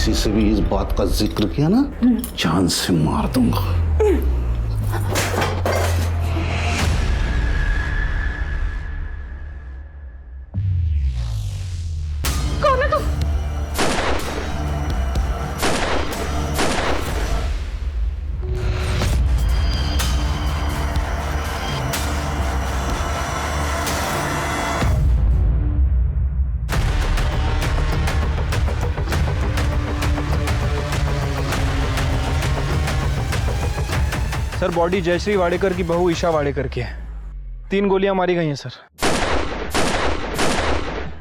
किसी से भी इस बात का जिक्र किया ना, जान से मार दूंगा। कौन है तुम? सर बॉडी जयश्री वाडेकर की बहू ईशा वाडेकर की है। 3 गोलियां मारी गई हैं सर।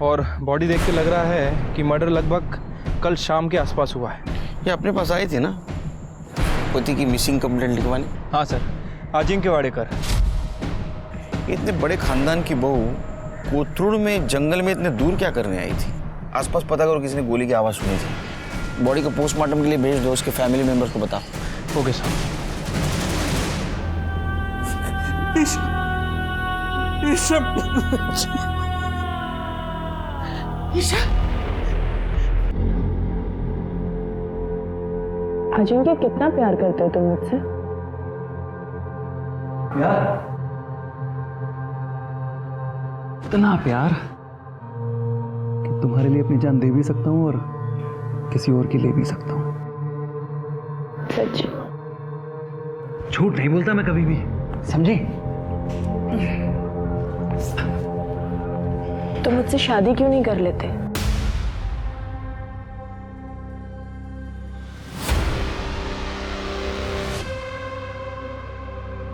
और बॉडी देख के लग रहा है कि मर्डर लगभग कल शाम के आसपास हुआ है। ये अपने पास आए थे ना पति की मिसिंग कंप्लेंट लिखवाने? हाँ सर, अजिंक्य वाडेकर। इतने बड़े खानदान की बहू कोथरूड में जंगल में इतने दूर क्या करने आई थी? आसपास पता करो किसी ने गोली की आवाज़ सुनी थी। बॉडी को पोस्टमार्टम के लिए भेज दो, उसके फैमिली मेंबर्स को बताओ। Okay sir. ईशा, अजिंक्य कितना प्यार करते हो तुम मुझसे? प्यार? इतना प्यार कि तुम्हारे लिए अपनी जान दे भी सकता हूँ और किसी और की ले भी सकता हूँ। सच? झूठ नहीं बोलता मैं कभी भी, समझी? तुम मुझसे शादी क्यों नहीं कर लेते?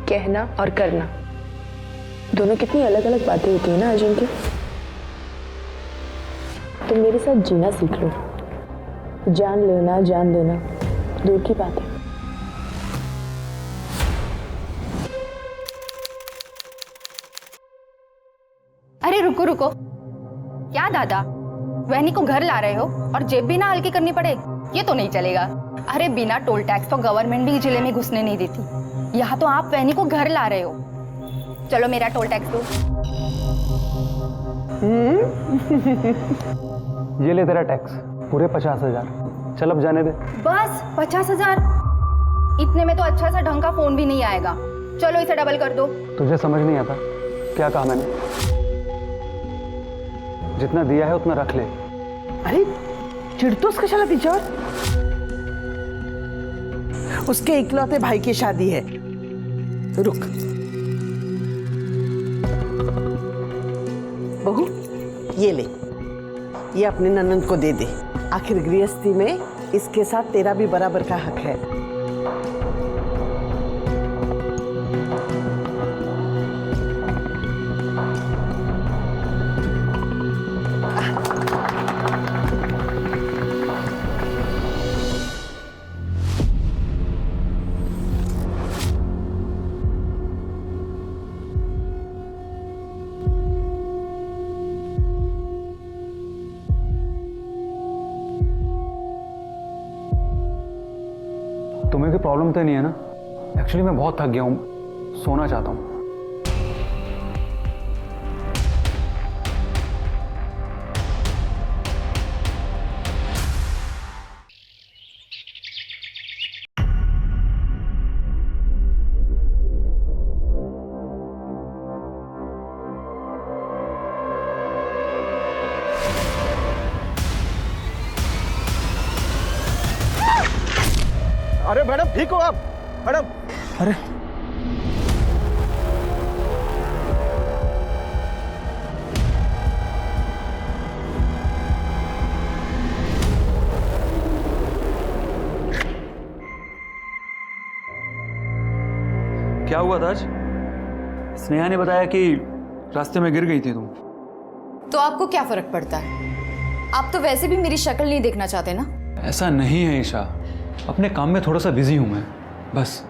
कहना और करना दोनों कितनी अलग अलग बातें होती है ना अजिंक्य। तुम मेरे साथ जीना सीख लो। जान लेना जान देना दूर की बात है। अरे रुको रुको, क्या दादा वहनी को घर ला रहे हो और जेब भी ना हल्की करनी पड़े? ये तो नहीं चलेगा। अरे बिना टोल टैक्स तो गवर्नमेंट भी जिले में घुसने नहीं देती। यहाँ तो आप वहनी को घर ला रहे हो। चलो मेरा टोल टैक्स दो। ये ले तेरा टैक्स, पूरे 50,000। चल अब जाने दे। बस 50,000? इतने में तो अच्छा सा ढंग का फोन भी नहीं आएगा। चलो इसे डबल कर दो। तुझे समझ नहीं आता क्या कहा मैंने? जितना दिया है उतना रख ले। अरे चिढ़ तो उसका चला पीछे। उसके इकलौते भाई की शादी है। रुक बहू, ये ले, ये अपने ननंद को दे दे। आखिर गृहस्थी में इसके साथ तेरा भी बराबर का हक है। तुम्हें कोई प्रॉब्लम तो नहीं है ना? एक्चुअली मैं बहुत थक गया हूँ, सोना चाहता हूँ। अरे मैडम ठीक हो आप? मैडम अरे क्या हुआ था आज? स्नेहा ने बताया कि रास्ते में गिर गई थी तुम। तो आपको क्या फर्क पड़ता है? आप तो वैसे भी मेरी शक्ल नहीं देखना चाहते ना। ऐसा नहीं है ईशा, अपने काम में थोड़ा सा बिजी हूं मैं, बस।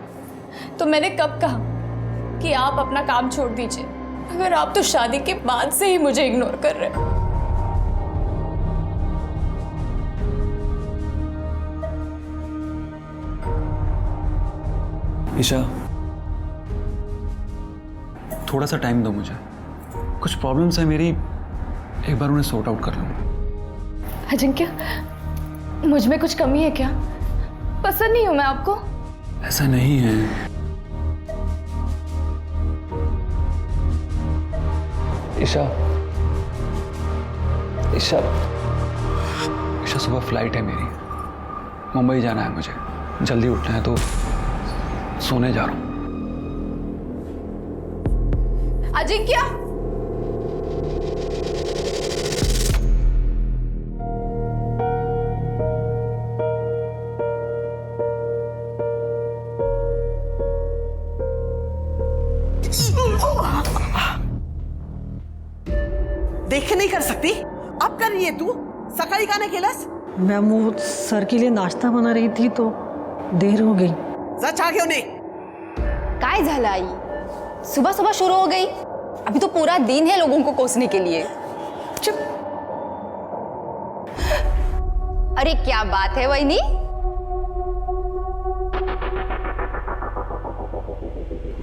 तो मैंने कब कहा कि आप अपना काम छोड़ दीजिए? अगर आप तो शादी के बाद से ही मुझे इग्नोर कर रहे हो। ईशा थोड़ा सा टाइम दो मुझे, कुछ प्रॉब्लम्स है मेरी, एक बार उन्हें सॉर्ट आउट कर लूं। अजिंक्य, मुझ में कुछ कमी है क्या? पसंद नहीं हूं मैं आपको? ऐसा नहीं है। ईशा, ईशा, ईशा सुबह फ्लाइट है मेरी, मुंबई जाना है मुझे, जल्दी उठना है तो सोने जा रहा हूं। अजिंक्य, देख नहीं कर सकती? अब कर रही है तू? सकाळी का नाही केलंस? मैम वो सर के लिए नाश्ता बना रही थी तो देर हो गई। जा चहा घेऊन ये। काय झालं आई? सुबह सुबह शुरू हो गई? अभी तो पूरा दिन है लोगों को कोसने के लिए। चुप। अरे क्या बात है वहीनी?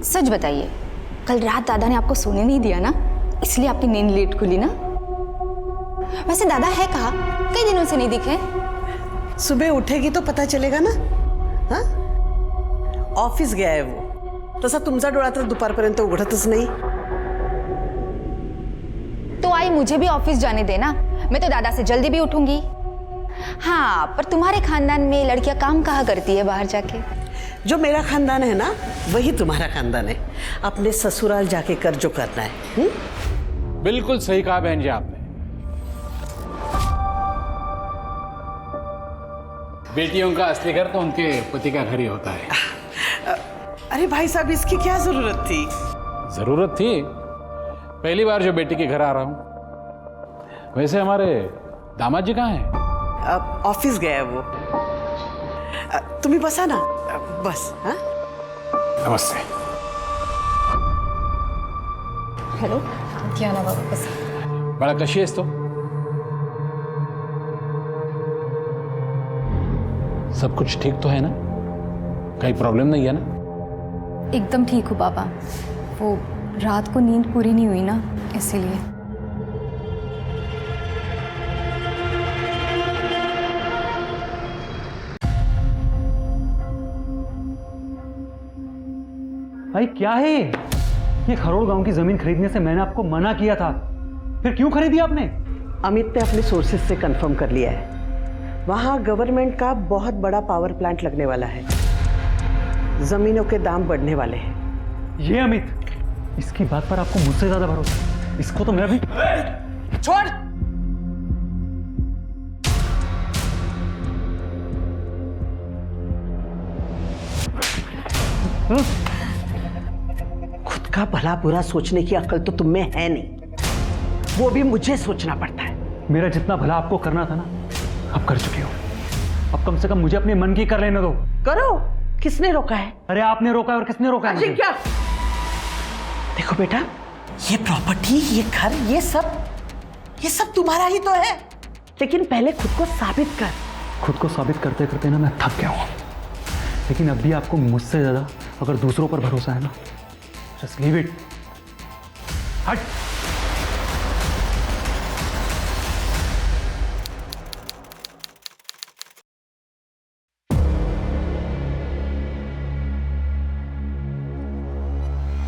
सच बताइए, कल रात दादा ने आपको सोने नहीं दिया ना, इसलिए आपकी नींद लेट खुली ना? वैसे दादा है कहाँ? कई दिनों से नहीं दिखे। सुबह उठेगी तो पता चलेगा ना। हाँ, ऑफिस गया है वो। तसा तुमचा डोळा तर दुपारपर्यंत उघडतच नाही। तो आई मुझे भी ऑफिस जाने देना, मैं तो दादा से जल्दी भी उठूंगी। हाँ, पर तुम्हारे खानदान में लड़कियां काम कहाँ करती है बाहर जाके? जो मेरा खानदान है ना, वही तुम्हारा खानदान है। अपने ससुराल जाके कर जो करना है। बिल्कुल सही कहा बहन जी आपने। बेटियों का असली घर तो उनके पति का घर ही होता है। अरे भाई साहब, इसकी क्या जरूरत थी? जरूरत थी, पहली बार जो बेटी के घर आ रहा हूं। वैसे हमारे दामाद जी कहाँ हैं? ऑफिस गया है वो। तुम्ही बसा ना, बस। हाँ, नमस्ते। हेलो, क्या नाम है बस? बड़ा कशी आहेस तो? सब कुछ ठीक तो है ना? कहीं प्रॉब्लम नहीं है ना? एकदम ठीक हूँ पापा। वो रात को नींद पूरी नहीं हुई ना, इसीलिए। भाई क्या है ये खरोड़ गांव की जमीन खरीदने से मैंने आपको मना किया था, फिर क्यों खरीदी आपने? अमित ने अपने सोर्सेज से कंफर्म कर लिया है। वहां गवर्नमेंट का बहुत बड़ा पावर प्लांट लगने वाला है। जमीनों के दाम बढ़ने वाले हैं। ये अमित, इसकी बात पर आपको मुझसे ज्यादा भरोसा है। इसको तो मैं भी छोड़। खुद का भला बुरा सोचने की अकल तो तुम में है नहीं, वो भी मुझे सोचना पड़ता है। मेरा जितना भला आपको करना था ना, आप कर चुके हो। अब कम से कम मुझे अपने मन की कर लेने दो। करो। किसने रोका है? अरे आपने रोका है। और किसने रोका है? क्या? देखो बेटा, ये प्रॉपर्टी, ये घर, ये सब तुम्हारा ही तो है। लेकिन पहले खुद को साबित कर। खुद को साबित करते करते ना मैं थक गया हूं। लेकिन अब भी आपको मुझसे ज्यादा अगर दूसरों पर भरोसा है ना, जस्ट लीव इट। हट।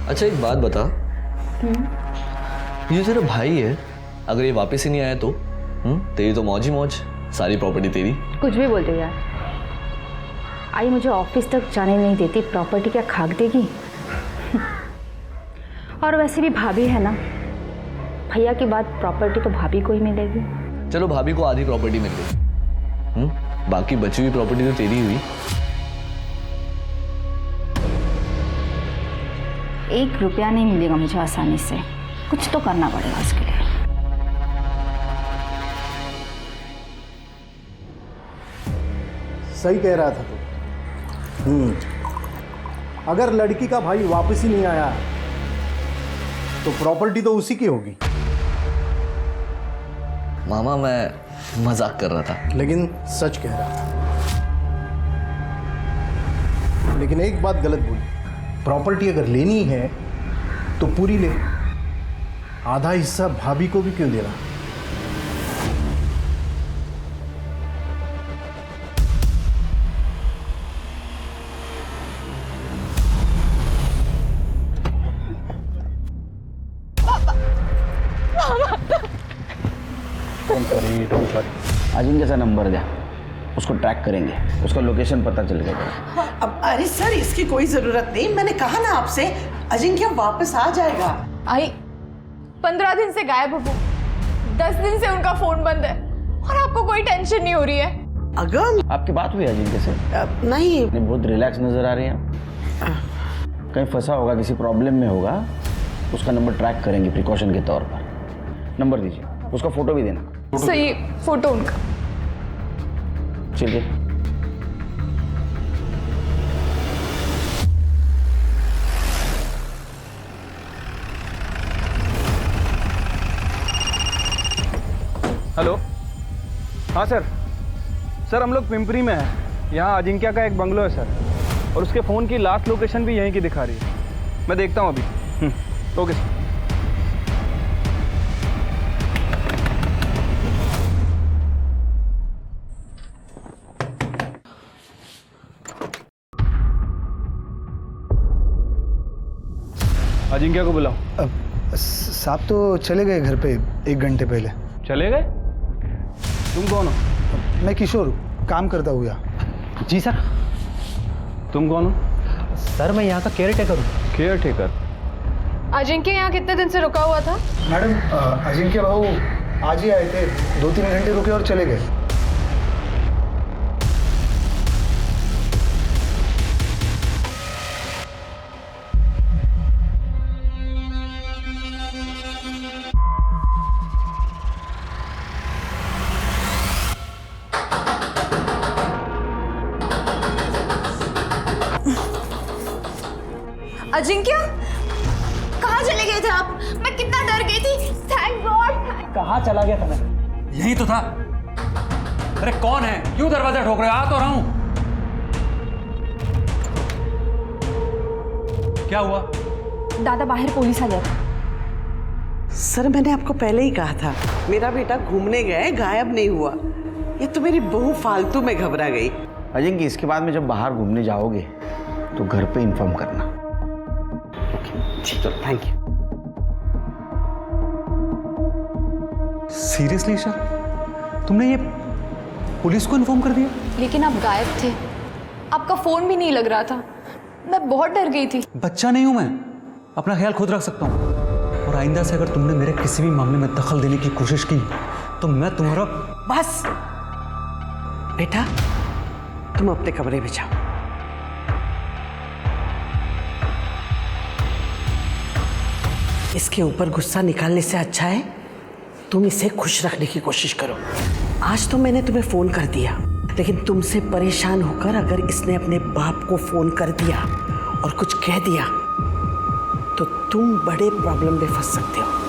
अच्छा एक बात बता, ये तेरा भाई है, अगर ये वापस ही नहीं आया तो तेरी तो मौज ही मौज, सारी प्रॉपर्टी तेरी। कुछ भी बोलते हो यार। आई मुझे ऑफिस तक जाने नहीं देती, प्रॉपर्टी क्या खाक देगी? और वैसे भी भाभी है ना, भैया के बाद प्रॉपर्टी तो भाभी को ही मिलेगी। चलो भाभी को आधी प्रॉपर्टी मिल गई, बाकी बची हुई प्रॉपर्टी तो तेरी हुई। 1 रुपया नहीं मिलेगा मुझे आसानी से, कुछ तो करना पड़ेगा उसके लिए। सही कह रहा था तू। अगर लड़की का भाई वापस ही नहीं आया तो प्रॉपर्टी तो उसी की होगी। मामा मैं मजाक कर रहा था। लेकिन सच कह रहा था। लेकिन एक बात गलत बोली, प्रॉपर्टी अगर लेनी है तो पूरी ले, आधा हिस्सा भाभी को भी क्यों देना? Sorry, don't worry. अजिंक्य का नंबर दे, उसको ट्रैक करेंगे, उसका लोकेशन पता चल गया। अब अरे सर इसकी कोई जरूरत नहीं, मैंने कहा ना आपसे अजिंक्य वापस आ जाएगा। आई 15 दिन से गायब हो, 10 दिन से उनका फोन बंद है और आपको कोई टेंशन नहीं हो रही है। अगम आपकी बात हुई अजिंक्य से? नहीं। बहुत रिलैक्स नजर आ रही हैं। कहीं फंसा होगा, किसी प्रॉब्लम में होगा, उसका नंबर ट्रैक करेंगे प्रिकॉशन के तौर पर। नंबर दीजिए, उसका फोटो भी देना। सही फोटो उनका। चलिए। हेलो, हाँ सर। सर हम लोग पिंपरी में हैं। यहाँ अजिंक्य का एक बंगलो है सर, और उसके फ़ोन की लास्ट लोकेशन भी यहीं की दिखा रही है। मैं देखता हूँ अभी। Okay sir. अजिंक्य को बुलाओ। साहब तो चले गए घर पे 1 घंटे पहले। चले गए? तुम कौन हो? मैं किशोर, काम करता हूँ यहाँ। जी सर। तुम कौन हो? सर मैं यहाँ का केयर टेकर हूँ। Caretaker? अजिंक्य यहाँ कितने दिन से रुका हुआ था? मैडम अजिंक्य भाऊ आज ही आए थे, 2-3 घंटे रुके और चले गए। अजिंक्य कहाँ चले गए थे आप? मैं कितना डर गई थी। Thank God. कहाँ चला गया था मैं? यही तो था। अरे कौन है? क्यों दरवाजा ठोक रहे हो? आ तो रहा हूं। क्या हुआ? दादा बाहर पुलिस आ गया था। सर मैंने आपको पहले ही कहा था, मेरा बेटा घूमने गया, गायब नहीं हुआ। ये तो मेरी बहू फालतू में घबरा गई। अजिंक्य इसके बाद में जब बाहर घूमने जाओगे तो घर पे इन्फॉर्म करना। चलो थैंक यू। सीरियसली ईशा, तुमने ये पुलिस को इन्फॉर्म कर दिया? लेकिन आप गायब थे, आपका फोन भी नहीं लग रहा था। मैं बहुत डर गई थी। बच्चा नहीं हूं मैं, अपना ख्याल खुद रख सकता हूँ। और आइंदा से अगर तुमने मेरे किसी भी मामले में दखल देने की कोशिश की तो मैं तुम्हारा। बस बेटा, तुम अपने कमरे में जाओ। इसके ऊपर गुस्सा निकालने से अच्छा है तुम इसे खुश रखने की कोशिश करो। आज तो मैंने तुम्हें फोन कर दिया, लेकिन तुमसे परेशान होकर अगर इसने अपने बाप को फोन कर दिया और कुछ कह दिया तो तुम बड़े प्रॉब्लम में फंस सकते हो।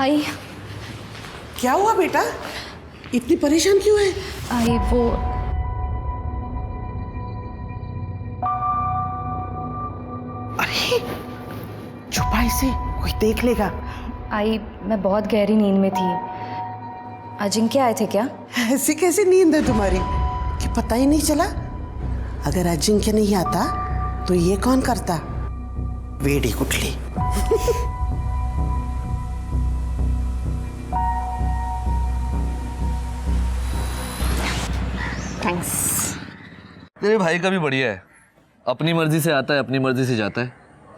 आई क्या हुआ बेटा, इतनी परेशान क्यों है? आई वो अरे छुपा इसे, कोई देख लेगा। आई मैं बहुत गहरी नींद में थी। अजिंक्य आए थे क्या? ऐसी कैसी नींद है तुम्हारी कि पता ही नहीं चला? अगर अजिंक्य नहीं आता तो ये कौन करता? वेड़ी कुटली। थैंक्स। तेरे भाई का भी बढ़िया है, अपनी मर्जी से आता है, अपनी मर्जी से जाता है।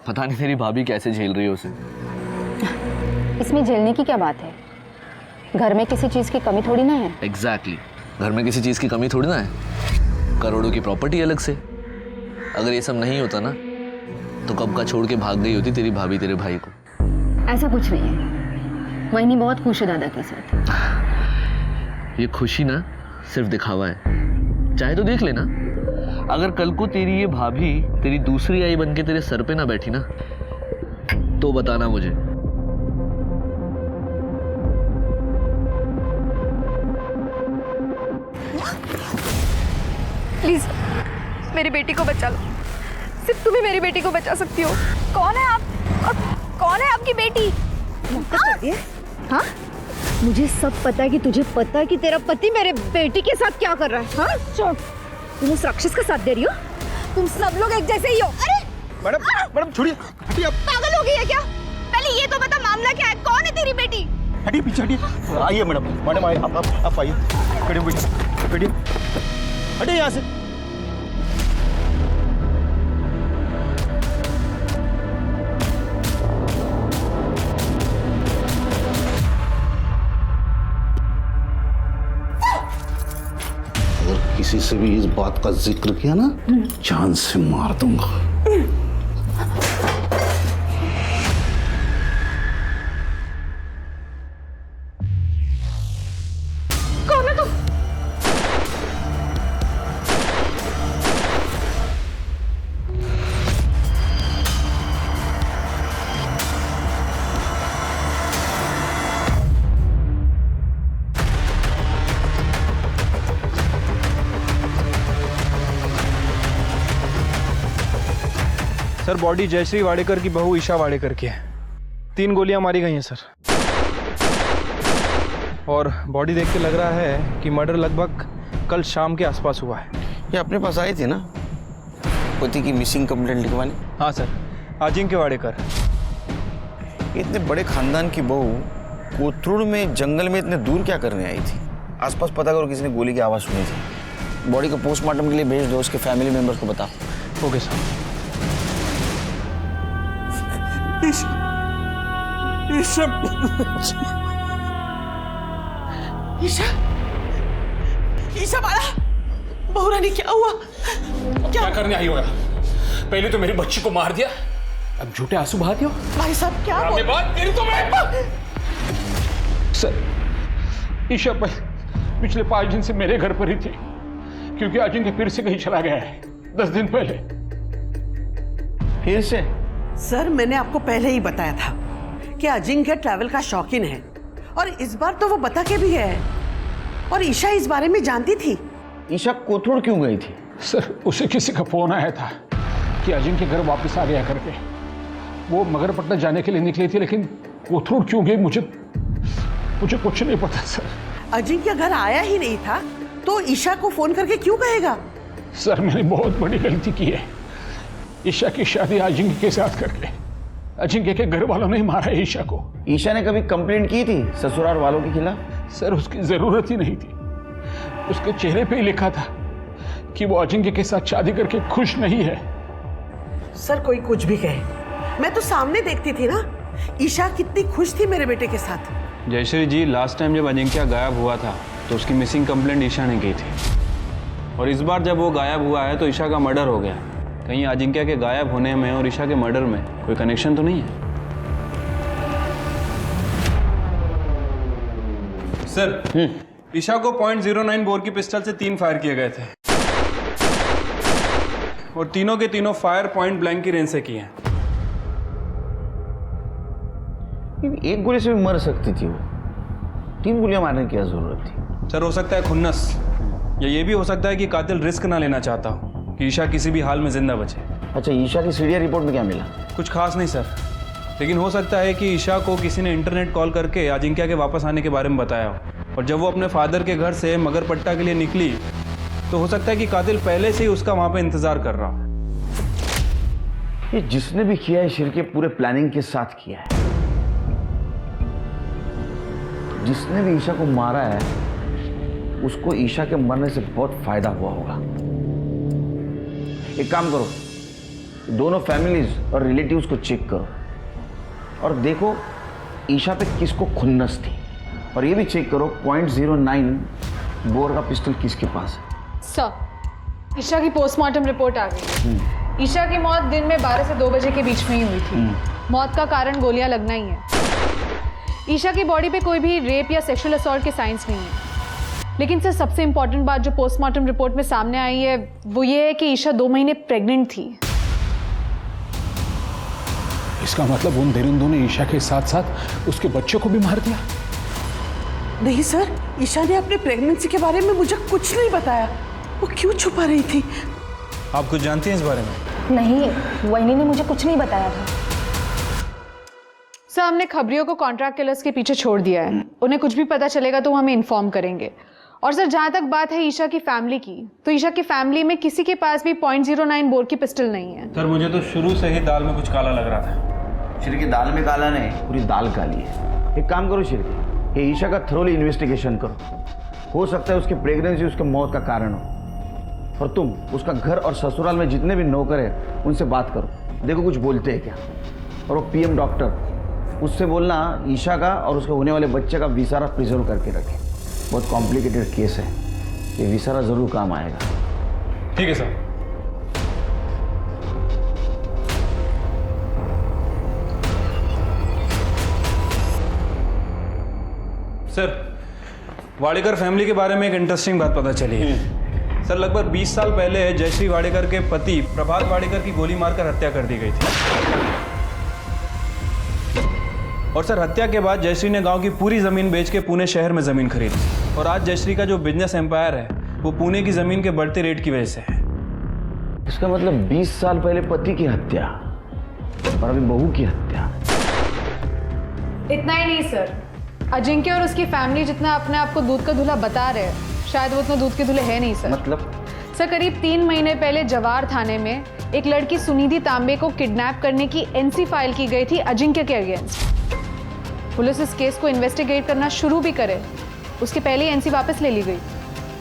पता नहीं तेरी भाभी कैसे झेल रही है उसे। इसमें झेलने की क्या बात है? घर में किसी चीज की कमी थोड़ी ना है। एग्जैक्टली घर में किसी चीज़ की कमी थोड़ी ना है, करोड़ों की प्रॉपर्टी अलग से। अगर ये सब नहीं होता ना तो कब का छोड़ के भाग गई होती तेरी भाभी तेरे भाई को। ऐसा कुछ नहीं है, वहीनी बहुत खुश है दादा के साथ। ये खुशी ना सिर्फ दिखावा है, चाहे तो देख लेना। अगर कल को तेरी ये भाभी तेरी दूसरी आई बन के तेरे सर पे ना बैठी ना तो बताना मुझे। प्लीज मेरी बेटी को बचा लो, सिर्फ तुम ही मेरी बेटी को बचा सकती हो। कौन है आप और कौन है आपकी बेटी? हाँ, मुझे सब पता है कि तुझे पता है कि तेरा पति मेरे बेटी के साथ क्या कर रहा है। हाँ, चुप। तुम उस राक्षस का साथ दे रही हो। तुम सब लोग एक जैसे ही हो। अरे मैडम छोड़िए, हटिए आप। पागल हो गई है क्या? पहले ये तो बता मामला क्या है, कौन है तेरी बेटी? हटिए पीछे हटिए। आइए मैडम आइए, आप आइए, खड़े बैठिए, हटिए यहाँ से। अगर किसी से भी इस बात का जिक्र किया ना, जान से मार दूंगा। कौन है तुम? सर बॉडी जयश्री वाडेकर की बहू ईशा वाडेकर की है। 3 गोलियां मारी गई हैं सर, और बॉडी देख के लग रहा है कि मर्डर लगभग कल शाम के आसपास हुआ है। ये अपने पास आए थे ना पति की मिसिंग कंप्लेंट लिखवाने? हाँ सर, अजिंक्य वाडेकर। इतने बड़े खानदान की बहू कोथरूड में जंगल में इतने दूर क्या करने आई थी? आसपास पता करो किसी ने गोली की आवाज़ सुनी थी। बॉडी को पोस्टमार्टम के लिए भेज दो, उसके फैमिली मेंबर्स को बताओ। Okay sir. ईशा ईशा ईशा बाला, बहुरानी क्या हुआ? क्या करने आई हो यार? पहले तो मेरी बच्ची को मार दिया, अब झूठे आंसू बहाते हो। भाई साहब क्या आपने बात करी तो मैं सर, ईशा पिछले 5 दिन से मेरे घर पर ही थी, क्योंकि अजिंक्य फिर से कहीं चला गया है 10 दिन पहले। फिर से? सर मैंने आपको पहले ही बताया था कि अजिंक्य ट्रैवल का शौकीन है, और इस बार तो वो बता के भी है, और ईशा इस बारे में जानती थी। ईशा कोथरूड क्यों गई थी? सर उसे किसी का फोन आया था कि अजिंक्य घर वापस आ गया करके। वो मगरपट्टा जाने के लिए निकली थी, लेकिन कोथरूड क्यों गई मुझे कुछ नहीं पता सर। अजिंक्य घर आया ही नहीं था तो ईशा को फोन करके क्यों कहेगा? सर मैंने बहुत बड़ी गलती की है। ईशा की शादी अजिंक्य के साथ करके अजिंक्य के घर वालों ने मारा है ईशा को। ईशा ने कभी कंप्लेंट की थी ससुराल वालों के खिलाफ? सर उसकी जरूरत ही नहीं थी, उसके चेहरे पे ही लिखा था कि वो अजिंक्य के साथ शादी करके खुश नहीं है। सर कोई कुछ भी कहे, मैं तो सामने देखती थी ना ईशा कितनी खुश थी मेरे बेटे के साथ। जयश्री जी, लास्ट टाइम जब अजिंक्य गायब हुआ था तो उसकी मिसिंग कंप्लेंट ईशा ने की थी, और इस बार जब वो गायब हुआ है तो ईशा का मर्डर हो गया। कहीं अजिंक्य के गायब होने में और ईशा के मर्डर में कोई कनेक्शन तो नहीं है? सर ईशा को .09 बोर की पिस्टल से 3 फायर किए गए थे, और तीनों के तीनों फायर पॉइंट ब्लैंक की रेंज से किए हैं। एक गोली से भी मर सकती थी वो, 3 गोलियां मारने की क्या जरूरत थी? सर हो सकता है खुन्नस, या ये भी हो सकता है कि कातिल रिस्क ना लेना चाहता हो कि ईशा किसी भी हाल में जिंदा बचे। अच्छा, ईशा की सीडीआर रिपोर्ट में क्या मिला? कुछ खास नहीं सर, लेकिन हो सकता है कि ईशा को किसी ने इंटरनेट कॉल करके अजिंक्य के वापस आने के बारे में बताया हो, और जब वो अपने फादर के घर से मगरपट्टा के लिए निकली तो हो सकता है कि कातिल पहले से ही उसका वहां पे इंतजार कर रहा हो। ये जिसने भी किया है शिरके पूरे प्लानिंग के साथ किया है। जिसने भी ईशा को मारा है उसको ईशा के मरने से बहुत फायदा हुआ होगा। एक काम करो, दोनों फैमिलीज और रिलेटिव्स को चेक करो और देखो ईशा पे किसको खुन्नस थी, और ये भी चेक करो .09 बोर का पिस्टल किसके पास है? सर, ईशा की पोस्टमार्टम रिपोर्ट आ गई। ईशा की मौत दिन में 12 से 2 बजे के बीच में ही हुई थी। मौत का कारण गोलियां लगना ही है। ईशा की बॉडी पे कोई भी रेप या सेक्सुअल असॉल्ट के साइंस नहीं है। लेकिन सर, सबसे इंपॉर्टेंट बात जो पोस्टमार्टम रिपोर्ट में सामने आई है वो ये है कि ईशा 2 महीने प्रेग्नेंट थी। इसका मतलब उन दरिंदों ने ईशा के साथ साथ उसके बच्चे को भी मार दिया? नहीं सर, ईशा ने अपने प्रेगनेंसी के बारे में मुझे कुछ नहीं बताया। वो क्यों छुपा रही थी? आप कुछ जानती हैं इस बारे में? नहीं, वहीनी ने मुझे कुछ नहीं बताया था। सर, हमने खबरियों को कॉन्ट्रैक्ट किलर्स के पीछे छोड़ दिया है। उन्हें कुछ भी पता चलेगा तो वो हमें इन्फॉर्म करेंगे। और सर, जहाँ तक बात है ईशा की फैमिली की, तो ईशा की फैमिली में किसी के पास भी .09 बोर की पिस्टल नहीं है। सर, मुझे तो शुरू से ही दाल में कुछ काला लग रहा था। श्री दाल में काला नहीं, पूरी दाल काली है। एक काम करो श्री, ये ईशा का थरोली इन्वेस्टिगेशन करो। हो सकता है उसकी प्रेगनेंसी उसके मौत का कारण हो। और तुम उसका घर और ससुराल में जितने भी नौकर हैं उनसे बात करो, देखो कुछ बोलते हैं क्या। और वो पीएम डॉक्टर, उससे बोलना ईशा का और उसके होने वाले बच्चे का विसारा प्रिजर्व करके रखे। बहुत कॉम्प्लिकेटेड केस है, ये विसारा जरूर काम आएगा। ठीक है सर। सर, वाडेकर फैमिली के बारे में एक इंटरेस्टिंग बात पता चली है। सर, लगभग 20 साल पहले जयश्री वाडेकर के पति प्रभात वाडेकर की गोली मारकर हत्या कर दी गई थी। और सर, हत्या के बाद जयश्री ने गांव की पूरी जमीन बेच के पुणे शहर में जमीन खरीदी। और आज जयश्री का जो बिजनेस एम्पायर है वो पुणे की जमीन के बढ़ते रेट की वजह से है। इसका मतलब 20 साल पहले पति की हत्या और अभी बहू की हत्या। इतना ही नहीं सर, अजिंक्य और उसकी फैमिली जितना अपने आप को दूध का दूल्हा बता रहे हैं, शायद वो उतना दूध के दूल्हे है नहीं सर। मतलब? सर, करीब 3 महीने पहले जवार थाने में एक लड़की सुनिधि तांबे को किडनैप करने की एनसी फाइल की गई थी अजिंक्य के अगेंस्ट। पुलिस इस केस को इन्वेस्टिगेट करना शुरू भी करे उसके पहले ही एनसी वापस ले ली गई।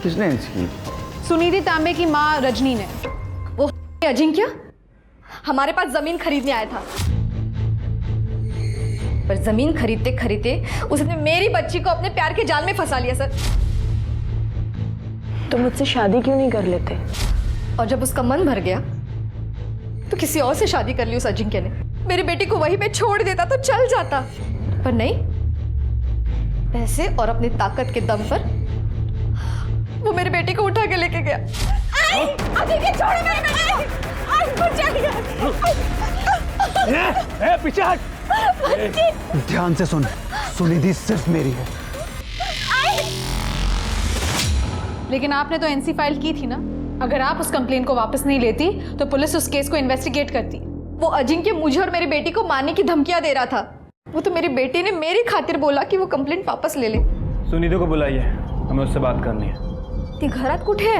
किसने एनसी की? सुनिधि तांबे की माँ रजनी ने। वो अजिंक्य हमारे पास जमीन खरीदने आया था, पर जमीन खरीदते खरीदते उसने मेरी बच्ची को अपने प्यार के जाल में फंसा लिया सर। तो मुझसे शादी क्यों नहीं कर लेते? और जब उसका मन भर गया तो किसी और से शादी कर ली उस अजिंक्य ने। मेरी बेटी को वहीं पे छोड़ देता तो चल जाता, पर नहीं, पैसे और अपनी ताकत के दम पर वो मेरी बेटी को उठा के लेके गया। अजिंक्य छोड़ मेरी बेटी, पीछे हट। ध्यान से सुन, सुनिधि सिर्फ मेरी है। लेकिन आपने तो एनसी फाइल की थी ना। अगर आप उस कंप्लेन को वापस नहीं लेती तो पुलिस उस केस को इन्वेस्टिगेट करती। वो अजिंक्य मुझे और मेरी बेटी को मारने की धमकियां दे रहा था। वो तो मेरी बेटी ने मेरी खातिर बोला कि वो कंप्लेंट वापस ले ले। सुनिधि को बुलाइए, हमें उससे बात करनी है। ती घरात कुठे है?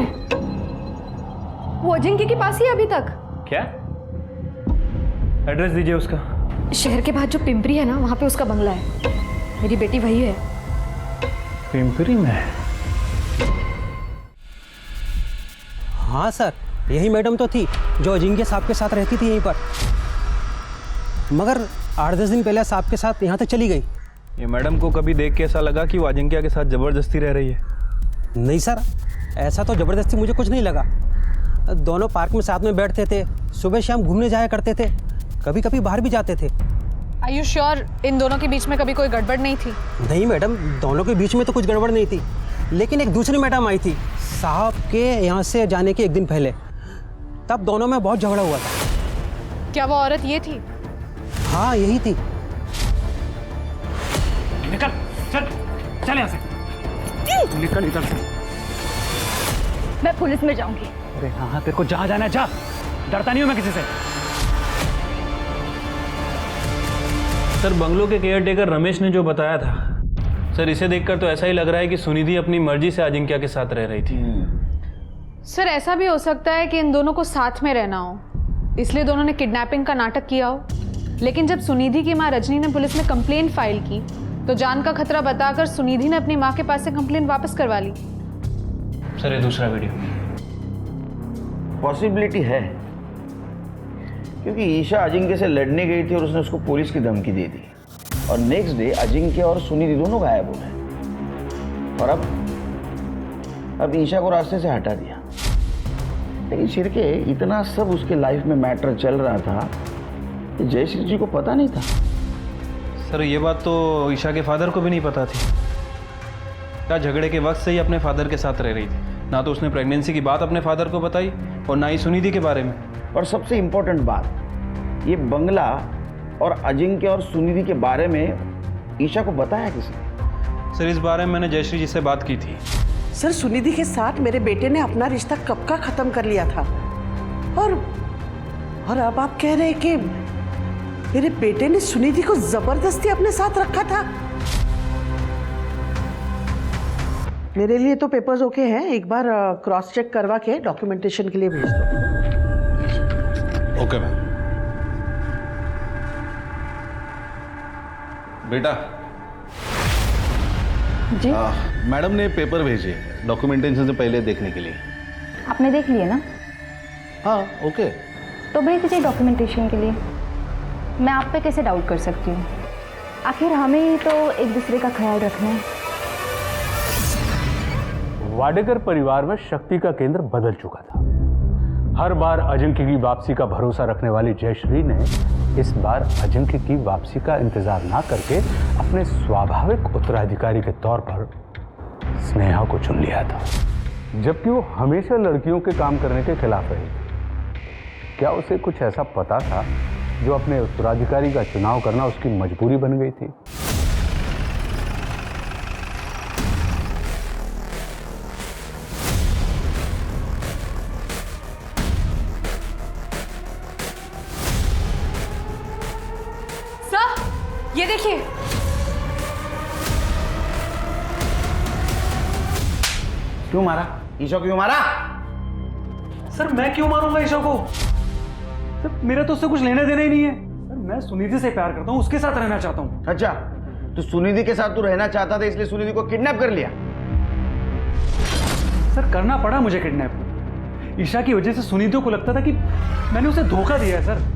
वो अजिंक्य के पास ही अभी तक। क्या? एड्रेस दीजिए उसका। शहर के बाद जो पिंपरी है ना, वहाँ पे उसका बंगला है। मेरी बेटी वही है। पिंपरी में? हाँ सर, यही मैडम तो थी जो अजिंक्य साहब के साथ रहती थी यहीं पर, मगर 8-10 दिन पहले साहब के साथ यहाँ तक चली गई। ये मैडम को कभी देख के ऐसा लगा कि वो अजिंक्य के साथ जबरदस्ती रह रही है? नहीं सर, ऐसा तो ज़बरदस्ती मुझे कुछ नहीं लगा। दोनों पार्क में साथ में बैठते थे, सुबह शाम घूमने जाया करते थे, कभी कभी बाहर भी जाते थे। Are you sure इन दोनों के बीच में कभी कोई गड़बड़ नहीं थी? नहीं मैडम, दोनों के बीच में तो कुछ गड़बड़ नहीं थी, लेकिन एक दूसरी मैडम आई थी साहब के यहाँ से जाने के 1 दिन पहले, तब दोनों में बहुत झगड़ा हुआ था। क्या वो औरत ये थी? हाँ, यही थी। निकल, चल यहाँ से। निकल इधर से। मैं पुलिस में जाऊंगी। अरे हाँ, तेरे को जहाँ जाना है जा, डरता नहीं हूँ मैं किसी से। सर, बंगलो के केयरटेकर रमेश ने जो बताया था, सर इसे देखकर तो ऐसा ही लग रहा है कि सुनिधि अपनी मर्जी से अजिंक्य के साथ रह रही थी। सर, ऐसा भी हो सकता है कि इन दोनों को साथ में रहना हो, इसलिए दोनों ने किडनैपिंग का नाटक किया हो। लेकिन जब सुनिधि की माँ रजनी ने पुलिस में कंप्लेंट फाइल की तो जान का खतरा बताकर सुनिधि ने अपनी माँ के पास से कंप्लेंट वापस करवा ली। सर, ये दूसरा वीडियो। पॉसिबिलिटी है, क्योंकि ईशा अजिंक्य से लड़ने गई थी और उसने उसको पुलिस की धमकी दे दी, और नेक्स्ट डे अजिंक्य और सुनिधि दोनों गायब हो गए। और अब अब ईशा को रास्ते से हटा दिया। लेकिन शिरके इतना सब उसके लाइफ में मैटर चल रहा था कि जयश्री जी को पता नहीं था। सर ये बात तो ईशा के फादर को भी नहीं पता थी। क्या झगड़े के वक्त से ही अपने फादर के साथ रह रही थी। ना तो उसने प्रेगनेंसी की बात अपने फादर को बताई और ना ही सुनिधि के बारे में। और सबसे इम्पोर्टेंट बात, ये बंगला और अजिंक्य और सुनिधि के बारे में ईशा को बताया किसने? सर इस बारे में मैंने जयश्री जी से बात की थी। सर सुनिधि के साथ मेरे बेटे ने अपना रिश्ता कब का खत्म कर लिया था, और अब आप कह रहे हैं कि मेरे बेटे ने सुनिधि को जबरदस्ती अपने साथ रखा था। मेरे लिए तो पेपर्स ओके हैं, एक बार क्रॉस चेक करवा के डॉक्यूमेंटेशन के लिए भेज दो। Okay ma'am. बेटा जी मैडम ने पेपर भेजे डॉक्यूमेंटेशन से पहले देखने के लिए। आपने देख लिए ना? हाँ ओके। तो भेज दीजिए डॉक्यूमेंटेशन के लिए। मैं आप पे कैसे डाउट कर सकती हूँ? आखिर हमें ही तो एक दूसरे का ख्याल रखना है। वाडेकर परिवार में शक्ति का केंद्र बदल चुका था। हर बार अजिंक्य की वापसी का भरोसा रखने वाली जयश्री ने इस बार अजिंक्य की वापसी का इंतजार ना करके अपने स्वाभाविक उत्तराधिकारी के तौर पर स्नेहा को चुन लिया था, जबकि वो हमेशा लड़कियों के काम करने के खिलाफ रही थी। क्या उसे कुछ ऐसा पता था जो अपने उत्तराधिकारी का चुनाव करना उसकी मजबूरी बन गई थी? ये देखिए, क्यों मारा? ईशा को क्यों मारा? सर मैं क्यों मारूंगा ईशा को? सर मेरा तो उससे कुछ लेना देना ही नहीं है। सर मैं सुनिधि से प्यार करता हूँ, उसके साथ रहना चाहता हूँ। अच्छा, तो सुनिधि के साथ तू रहना चाहता था इसलिए सुनिधि को किडनैप कर लिया? सर करना पड़ा मुझे किडनैप। ईशा की वजह से सुनिधि को लगता था कि मैंने उसे धोखा दिया है। सर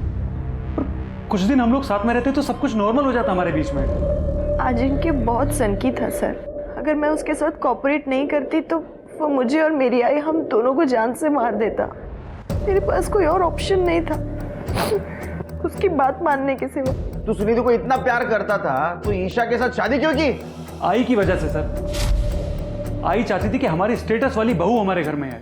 कुछ दिन हम लोग साथ में रहते तो सब कुछ नॉर्मल हो जाता हमारे बीच में। अजिंक्य बहुत सनकी था सर। अगर मैं उसके साथ कोऑपरेट नहीं करती तो वो मुझे और मेरी आई हम दोनों को जान से मार देता। मेरे पास कोई और ऑप्शन नहीं था उसकी बात मानने के सिवा। तू सुनिधि को इतना प्यार करता था तो ईशा के साथ शादी क्यों की? आई की वजह से सर। आई चाहती थी कि हमारी स्टेटस वाली बहू हमारे घर में है।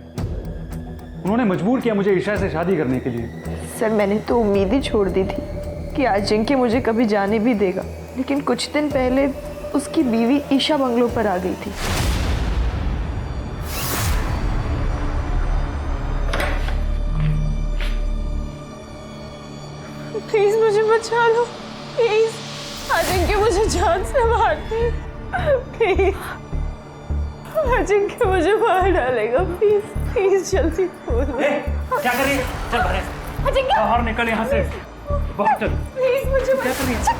उन्होंने मजबूर किया मुझे ईशा से शादी करने के लिए। सर मैंने तो उम्मीद ही छोड़ दी थी कि अजिंक्य मुझे कभी जाने भी देगा, लेकिन कुछ दिन पहले उसकी बीवी ईशा बंगलों पर आ गई थी। प्लीज मुझे बचा लो, प्लीज। अजिंक्य मुझे जान से मार दे, प्लीज। अजिंक्य मुझे मार डालेगा, प्लीज प्लीज जल्दी बोलो। क्या कर रही है? चल बाहर निकल यहाँ से। बहुत चल। प्लीज मुझे क्या कर रही है?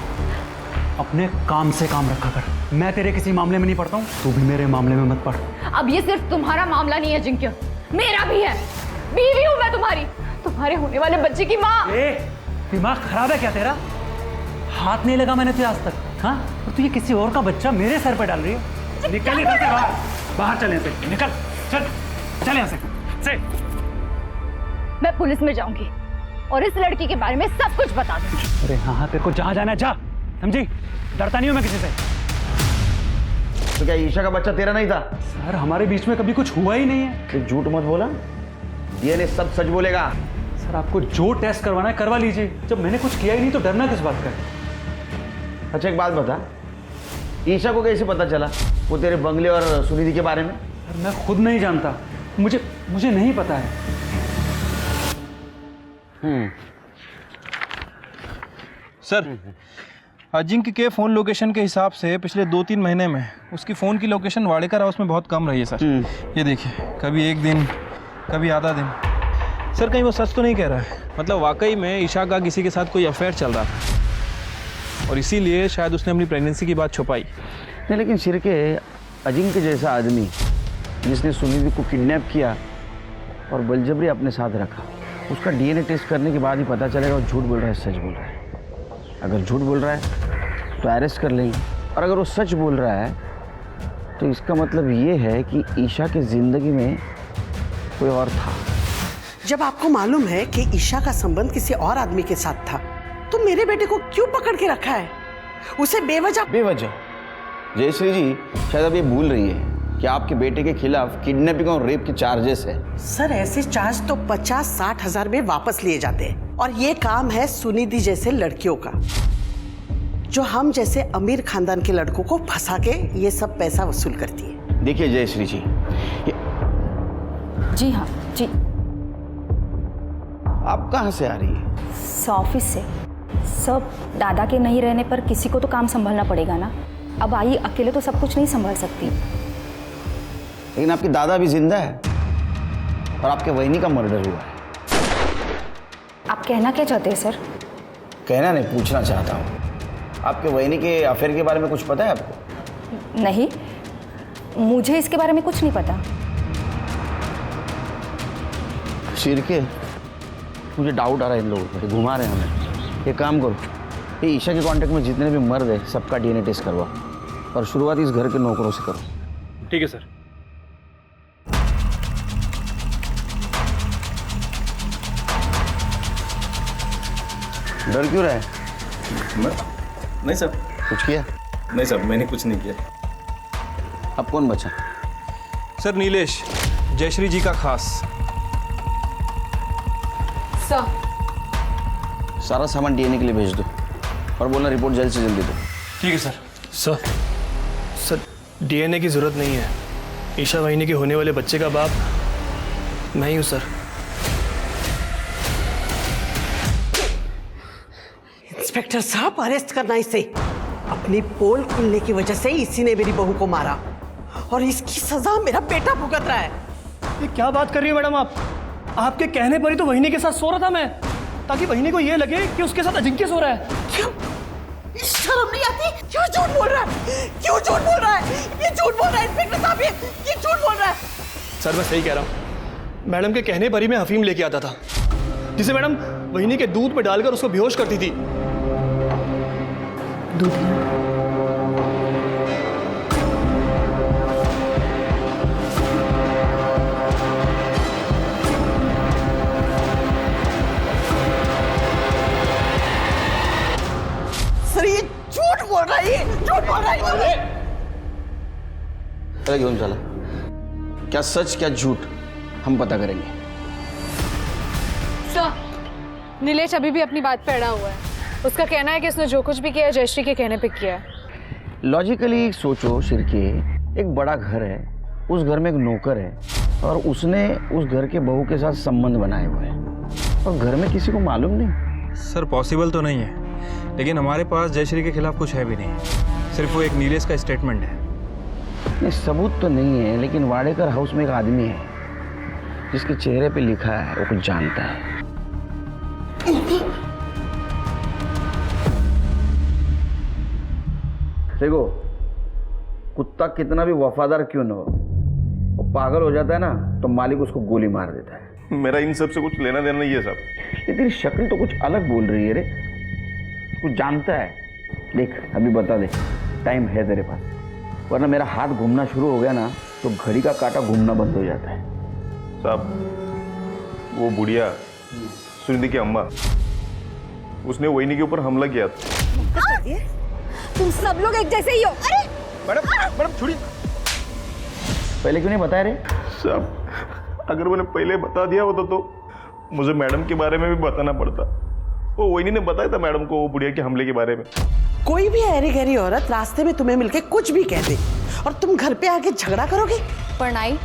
अपने काम से काम रखा कर। मैं तेरे किसी मामले में नहीं पड़ता हूँ, तू भी मेरे मामले में मत पड़। अब ये सिर्फ तुम्हारा मामला नहीं है अजिंक्य, मेरा भी है। बीवी हूँ मैं तुम्हारी, तुम्हारे होने वाले बच्चे की माँ। दिमाग खराब है क्या तेरा? हाथ नहीं लगा मैंने तुझे आज तक। हाँ, और तू ये किसी और का बच्चा मेरे सर पे डाल रही है। निकल यहाँ से बाहर। बाहर चल यहाँ से, निकल। चल यहाँ से। मैं पुलिस में जाऊंगी और इस लड़की के बारे में सब कुछ बता दूंगी। अरे हाँ, तेरे को जहाँ जाना है जा, समझी? डरता नहीं हूँ मैं किसी से। तो क्या ईशा का बच्चा तेरा नहीं था? सर हमारे बीच में कभी कुछ हुआ ही नहीं है। तो झूठ मत बोला, डीएनए सब सच बोलेगा। सर आपको जो टेस्ट करवाना है करवा लीजिए, जब मैंने कुछ किया ही नहीं तो डरना किस बात का? अच्छा एक बात बता, ईशा को कैसे पता चला वो तेरे बंगले और सुनिधि के बारे में? सर मैं खुद नहीं जानता, मुझे नहीं पता है। सर अजिंक्य के फ़ोन लोकेशन के हिसाब से पिछले 2-3 महीने में उसकी फ़ोन की लोकेशन वाडेकर हाउस में बहुत कम रही है सर। ये देखिए, कभी एक दिन कभी आधा दिन। सर कहीं वो सच तो नहीं कह रहा है? मतलब वाकई में ईशा का किसी के साथ कोई अफेयर चल रहा था और इसीलिए शायद उसने अपनी प्रेगनेंसी की बात छुपाई। नहीं लेकिन शिरके, अजिंक्य जैसा आदमी जिसने सुनिधि को किडनैप किया और बलजबरी अपने साथ रखा, उसका डीएनए टेस्ट करने के बाद ही पता चलेगा वो झूठ बोल रहा है सच बोल रहा है। अगर झूठ बोल रहा है तो अरेस्ट कर लेंगे, और अगर वो सच बोल रहा है तो इसका मतलब ये है कि ईशा की जिंदगी में कोई और था। जब आपको मालूम है कि ईशा का संबंध किसी और आदमी के साथ था, तो मेरे बेटे को क्यों पकड़ के रखा है? उसे बेवजह जयश्री जी शायद अब ये भूल रही है कि आपके बेटे के खिलाफ किडनैपिंग और रेप के चार्जेस है। सर, ऐसे चार्ज तो 50-60 हजार में वापस लिए जाते हैं, और ये काम है सुनिधि जैसे लड़कियों का, जो हम जैसे अमीर खानदान के लड़कों को फंसा के ये सब पैसा वसूल करती है। देखिए जयश्री जी, जी हाँ जी। आप कहाँ से आ रही है? ऑफिस से। सब दादा के नहीं रहने पर किसी को तो काम संभालना पड़ेगा ना। अब आई अकेले तो सब कुछ नहीं संभाल सकती। लेकिन आपके दादा भी जिंदा है और आपके वहिनी का मर्डर हुआ है। आप कहना क्या चाहते हैं सर? कहना नहीं, पूछना चाहता हूँ। आपके वहिनी के अफेयर के बारे में कुछ पता है आपको? नहीं, मुझे इसके बारे में कुछ नहीं पता। शिरके, मुझे डाउट आ रहा है इन लोगों पर, घुमा रहे हैं हमें। एक काम करो, ये ईशा के कांटेक्ट में जितने भी मर्द है सबका डीएनए टेस्ट करवाओ और शुरुआत इस घर के नौकरों से करो। ठीक है सर। डर क्यों रहा है? नहीं सर। कुछ किया? नहीं सर, मैंने कुछ नहीं किया। अब कौन बचा? सर नीलेश, जयश्री जी का खास। सर, सारा सामान डीएनए के लिए भेज दो और बोलना रिपोर्ट जल्द से जल्दी दो। ठीक है सर। सर डीएनए की जरूरत नहीं है। ईशा वाहिनी के होने वाले बच्चे का बाप मैं ही हूँ सर। इंस्पेक्टर साहब, अरेस्ट करना इसे। अपनी पोल खुलने की वजह से इसी ने मेरी बहू को मारा और इसकी सजा मेरा बेटा भुगत रहा है। ये क्या बात कर रही है मैडम आप? आपके कहने पर ही तो वहिनी के साथ सो रहा था मैं, ताकि वहिनी को ये लगे कि उसके साथ अजिंक्य सो रहा है। क्यों? शर्म नहीं आती? क्यों झूठ बोल रहा है? क्यों झूठ बोल रहा है? ये झूठ बोल रहा है इंस्पेक्टर साहब, ये झूठ बोल रहा है। सर मैं सही कह रहा हूँ। मैडम के कहने पर ही मैं अफीम लेके आता था, जिसे मैडम वहिनी के दूध में डालकर उसको बेहोश करती थी। सर ये झूठ बोल रहा है, ये झूठ बोल रहा है। अरे क्यों चला? क्या सच क्या झूठ हम पता करेंगे। सर, नीलेश अभी भी अपनी बात पे अड़ा हुआ है। उसका कहना है कि उसने जो कुछ भी किया जयश्री के कहने पे किया है। लॉजिकली सोचो शिरके, एक बड़ा घर है, उस घर में एक नौकर है और उसने उस घर के बहू के साथ संबंध बनाए हुए हैं और घर में किसी को मालूम नहीं। सर पॉसिबल तो नहीं है, लेकिन हमारे पास जयश्री के खिलाफ कुछ है भी नहीं। सिर्फ वो एक नीलेश का स्टेटमेंट है। नहीं, सबूत तो नहीं है, लेकिन वाडेकर हाउस में एक आदमी है जिसके चेहरे पे लिखा है वो कुछ जानता है। देखो, कुत्ता कितना भी वफादार क्यों न हो, वो पागल हो जाता है ना तो मालिक उसको गोली मार देता है। मेरा इन सब से कुछ लेना देना नहीं है साहब। ये तेरी शक्ल तो कुछ अलग बोल रही है रे, कुछ जानता है। देख अभी बता दे, टाइम है तेरे पास, वरना मेरा हाथ घूमना शुरू हो गया ना तो घड़ी का कांटा घूमना बंद हो जाता है। साहब वो बुढ़िया सुनिधि की अम्मा, उसने वहिनी के ऊपर हमला किया था। तुम सब लोग एक जैसे ही हो। अरे मैडम छोड़िए। पहले क्यों नहीं बताया रे? साहब अगर मैंने पहले बता दिया होता तो मुझे मैडम के बारे में भी बताना पड़ता। वो वहिनी ने बताया था मैडम को वो बुढ़िया के हमले के बारे में। कोई भी ऐरी गहरी औरत रास्ते में तुम्हें मिलके कुछ भी कह दे और तुम घर पे आके झगड़ा करोगे? परनाई,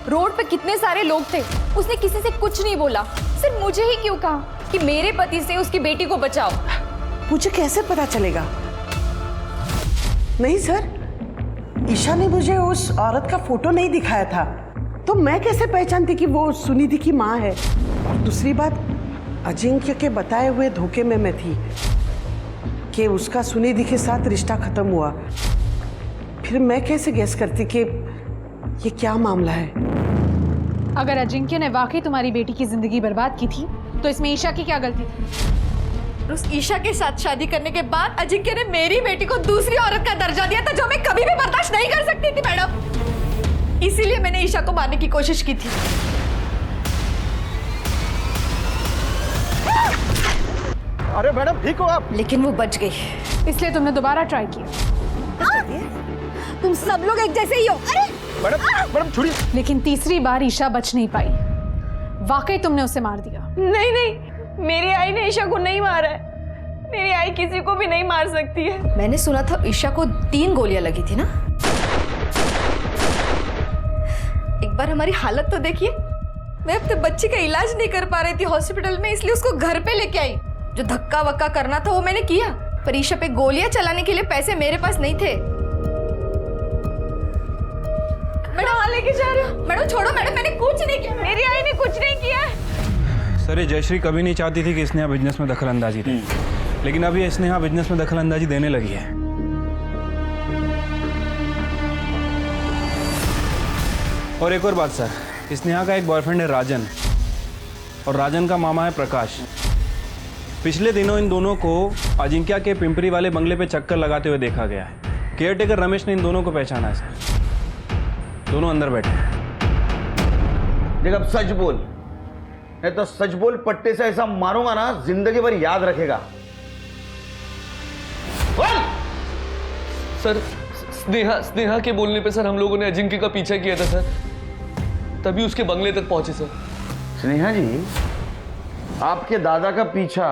रोड पे कितने सारे लोग थे, उसने किसी से कुछ नहीं बोला, सिर्फ मुझे ही क्यों कहा कि मेरे पति से उसकी बेटी को बचाओ। मुझे कैसे पता चलेगा? नहीं सर, ईशा ने मुझे उस औरत का फोटो नहीं दिखाया था, तो मैं कैसे पहचानती कि वो सुनिधि की माँ है? और दूसरी बात, अजिंक्य के बताए हुए धोखे में मैं थी कि उसका सुनिधि के साथ रिश्ता खत्म हुआ। फिर मैं कैसे गेस करती कि ये क्या मामला है? अगर अजिंक्य ने वाकई तुम्हारी बेटी की जिंदगी बर्बाद की थी तो इसमें ईशा की क्या गलती थी? और उस ईशा के साथ शादी करने के बाद अजिंक्य ने मेरी बेटी को दूसरी औरत का दर्जा दिया था, जो मैं कभी भी बर्दाश्त नहीं कर सकती थी मैडम। इसीलिए मैंने ईशा को मारने की कोशिश की थी। अरे मैडम ठीक हो आप? लेकिन वो बच गई, इसलिए तुमने दोबारा ट्राई किया। तुम सब लोग एक जैसे ही हो। अरे मैडम छोड़िए। लेकिन तीसरी बार ईशा बच नहीं पाई। वाकई तुमने उसे मार दिया। नहीं नहीं, मेरी आई ने ईशा को नहीं मारा है। मेरी आई किसी को भी नहीं मार सकती है। मैंने सुना था ईशा को 3 गोलियां लगी थी ना। एक बार हमारी हालत तो देखिए। मैं अपने बच्चे का इलाज नहीं कर पा रही थी हॉस्पिटल में, इसलिए उसको घर पे लेके आई। जो धक्का वक्का करना था वो मैंने किया, पर ईशा पे गोलियां चलाने के लिए पैसे मेरे पास नहीं थे। मैडम लेके जा रहे हो? मैडम छोड़ो मैडम, मैंने कुछ नहीं किया। मेरी आई ने कुछ नहीं किया है। सर ये जयश्री कभी नहीं चाहती थी कि स्नेहा बिजनेस में दखल अंदाजी दे, लेकिन अब ये स्नेहा बिजनेस में दखल अंदाजी देने लगी है। और एक और बात सर, स्नेहा का एक बॉयफ्रेंड है राजन, और राजन का मामा है प्रकाश। पिछले दिनों इन दोनों को अजिंक्य के पिंपरी वाले बंगले पे चक्कर लगाते हुए देखा गया है। केयरटेकर रमेश ने इन दोनों को पहचाना है सर। दोनों अंदर बैठे हैं। देख अब सच बोल, नहीं तो सच बोल, पट्टे से ऐसा मारूंगा ना जिंदगी भर याद रखेगा। सर स्नेहा के बोलने पे सर हम लोगों ने अजिंक्य का पीछा किया था सर, तभी उसके बंगले तक पहुंचे सर। स्नेहा जी, आपके दादा का पीछा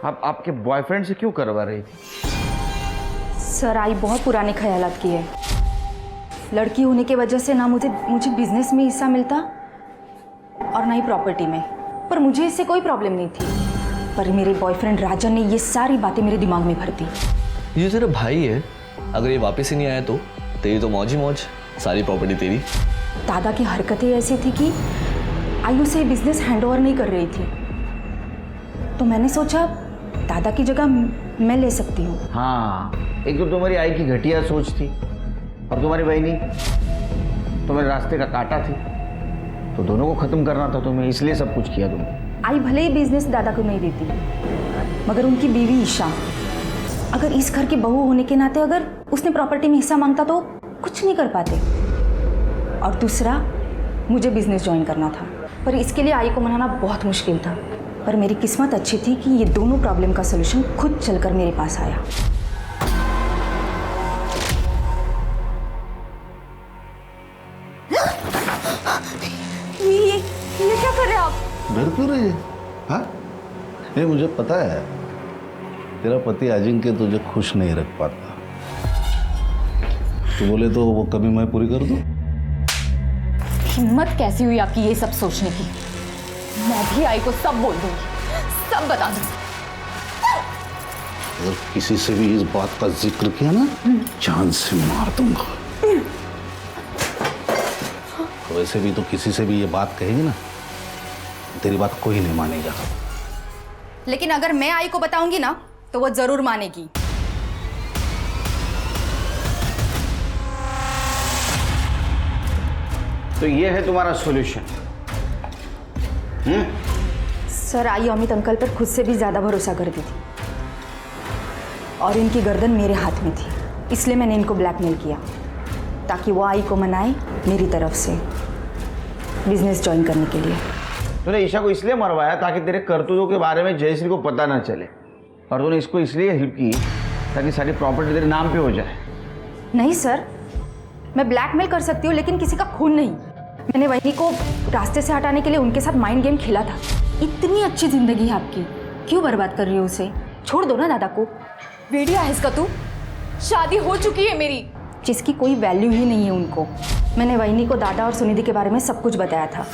आप आपके बॉयफ्रेंड से क्यों करवा रही थी? सर आई बहुत पुराने ख्यालात की है। लड़की होने की वजह से ना मुझे बिजनेस में हिस्सा मिलता और ना ही प्रॉपर्टी में, पर मुझे इससे कोई प्रॉब्लम नहीं थी। पर मेरे बॉयफ्रेंड राजन ने ये सारी बातें मेरे दिमाग में भर दी। ये तेरा भाई है, अगर ये वापस ही नहीं आया तो तेरी तो मौज ही मौज, सारी प्रॉपर्टी तेरी। दादा की हरकतें ऐसी थी कि आयु से बिजनेस हैंडओवर नहीं कर रही थी, तो मैंने सोचा दादा की जगह मैं ले सकती हूँ। हाँ, एक तो तुम्हारी आई की घटिया सोच थी, और तुम्हारी बहनी तुम्हारे रास्ते का कांटा थी, तो दोनों को खत्म करना था तुम्हें, इसलिए सब कुछ किया तुमने। आई भले ही बिजनेस दादा को नहीं देती, मगर उनकी बीवी ईशा, अगर इस घर की बहू होने के नाते अगर उसने प्रॉपर्टी में हिस्सा मांगता तो कुछ नहीं कर पाते। और दूसरा, मुझे बिजनेस ज्वाइन करना था, पर इसके लिए आई को मनाना बहुत मुश्किल था। पर मेरी किस्मत अच्छी थी कि ये दोनों प्रॉब्लम का सलूशन खुद चलकर मेरे पास आया। ये क्या कर रहे हैं आप? डर क्यों रही है? हाँ, ये मुझे पता है तेरा पति अजिंक्य तुझे खुश नहीं रख पाता। तो बोले तो वो कभी मैं पूरी कर दूं? हिम्मत कैसी हुई आपकी ये सब सोचने की? मैं भी आई को सब बोल दूंगी, सब बता दूंगी। अगर किसी से भी इस बात का जिक्र किया ना, जान से मार दूंगा। वैसे भी तो किसी से भी ये बात कहेगी ना, तेरी बात कोई नहीं मानेगा। लेकिन अगर मैं आई को बताऊंगी ना, तो वो जरूर मानेगी। तो ये है तुम्हारा solution? Sir I Amit uncle पर खुद से भी ज्यादा भरोसा करती थी, और इनकी गर्दन मेरे हाथ में थी, इसलिए मैंने इनको ब्लैकमेल किया ताकि वो आई को मनाए मेरी तरफ से बिजनेस ज्वाइन करने के लिए। तूने ईशा को इसलिए मरवाया ताकि तेरे करतूतों के बारे में जयश्री को पता ना चले, और तूने इसको इसलिए हेल्प की ताकि सारी प्रॉपर्टी तेरे नाम पे हो जाए। नहीं सर, मैं ब्लैकमेल कर सकती हूँ लेकिन किसी का खून नहीं। मैंने वही को रास्ते से हटाने के लिए उनके साथ माइंड गेम खेला था। इतनी अच्छी जिंदगी है आपकी, क्यों बर्बाद कर रही हो उसे? छोड़ दो ना दादा को। वेडिया है इसका तू? शादी हो चुकी है मेरी। जिसकी कोई वैल्यू ही नहीं है उनको। मैंने वहीनी को दादा और सुनिधि के बारे में सब कुछ बताया था,